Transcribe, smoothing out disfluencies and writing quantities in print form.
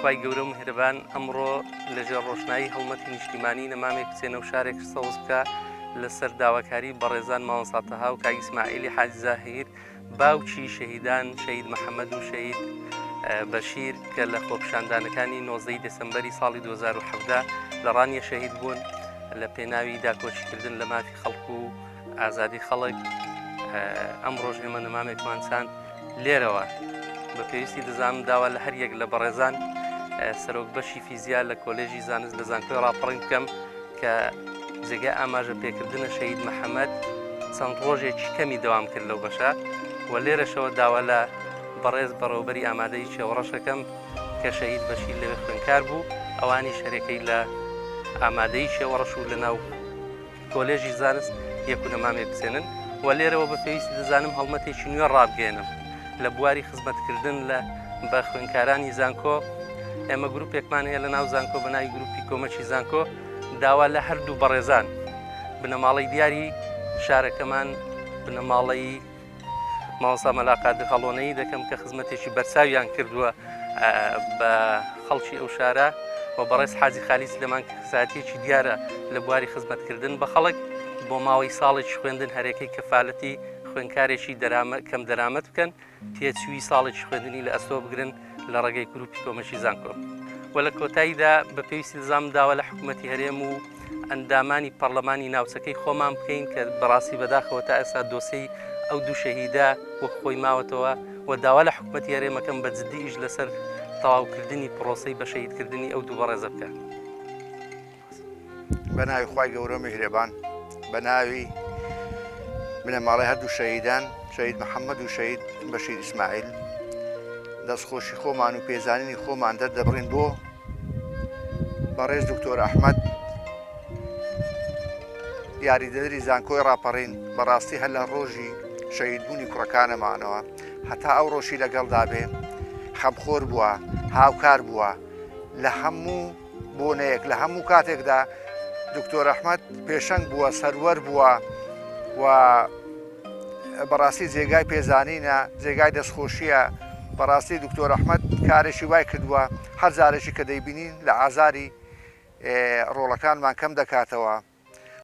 خوای گەورە و میهرەبان ئەمڕۆ لەژێر ڕۆشنایی هەڵمەتی نیشتیمانی نەمامێک بچێنە و شارێک سەوز بکە لەسەر داواکاری بەڕێزان ماوەساتەها و کاک ئیسماعیلی حاجی زاهیر باوکی شەهیدان شەهید محەممەد و شەهید بەشیر کە لە خۆپشاندانەکانی 19 دەسەمبەری ساڵی 2017 لە ڕانیە شەهید بوون لە پێناوی داکۆچیکردن لە مافی خەڵک و ئازادی خەڵک. ئەم ڕۆژ ئێمە نەمامێکمان چاند لێرەوە بە پێویستی دەزانم داوا لە هەر یەک لە بەڕێزان سەرۆک بەشی فیزیا لە کۆلێژی زانست لە زانکۆی ڕاپەڕین بکەم کە جێگای ئاماژە پێکردنە شەهید محەممەد چەند ڕۆژێکی کەمی دەوام کرد لەو بەشە و لێرەشەوە داوا لە بەڕێز بەڕێوبەری ئامادەی چێوەڕەشەکەم کە شەهید بەشیر لەوێ خوێنکار بوو ئەوانی شەرەکەی لە ئامادەی شێوەڕەش و لەناو کۆلێژی زانست یەک و نەمامێک بچێنن و لێرەوە بە پێویستی دەزانم هەڵمەتێکی نوێ ڕابگەێنم لە بواری خزمەتکردن بە خوێنکارانی زانکۆ. ئێمە گروپێکمان هەیە لە ناو زانکۆ بە ناوی گروپی کۆمەچی زانکۆ داوا لە هەردوو بەڕێزان بنەماڵەی دیاری شارەکەمان بنەماڵەی ماوەسا مەلاقات هەڵۆنەی دەکەم کە خزمەتێکی بەرچاویان کردووە بە خەڵکی ئەو شارە و بەڕێز حاجی خالی سلێمان ساتێکی دیارە لە بواری خزمەتکردن بە خەڵک بۆ ماوەی ساڵێکی خوێندن هەرێکەی کەفالەتی خوێنکارێکی کەم دەرامەت بکەن تێچووی ساڵێکی خوێندنی لە ئەسۆ بگرن لە ڕێگەی گروپی کۆمەچی زانکۆ. و لە کۆتاییدا بە پێویستی دەزانم داوا لە حکوومەتی هەرێم و ئەندامانی پەرلەمانی ناوچەکەی خۆمان بکەین کە بەڕاستی بەداخەوە تا ئێستا دۆسەی ئەو دوو شەهیدا وەک خۆی ماوەتەوە و داوا لە حکوومەتی هەرێمەکەم بە جددیش لەسەر تەواوکردنی پرۆسەی بە شەهیدکردنی ئەو دوو بەڕێزە بکە. بە ناوی خوای گەورە میهرەبان، بە ناوی بنەماڵەی هەردوو شەهیدان شەهید محەممەد و شەهید بەشیر ئیسماعیل دەستخۆشی خۆمان و پێزانینی خۆمان دەردەبڕین بۆ بەڕێز دکتۆر ئەحمەد یاریدەدەری زانکۆی ڕاپەڕین. بەڕاستی هەر لە ڕۆژی شەهیدبوونی کوڕەکانەمانەوە هەتا ئەو ڕۆژی لەگەڵدا بێ خەمخۆر بووە، هاوکار بووە لە هەموو بۆنەیەک لە هەموو کاتێکدا دکتۆر ئەحمەد پێشەنگ بووە، سەروەر بووە و بەڕاستی جێگای پێزانینە، جێگای دەستخۆشیە. بەڕاستی دکتۆر ئەحمەد کارێکی وای کردووە هەر جارێکی کە دەیبینین لە ئازاری ڕۆڵەکانمان کەم دەکاتەوە.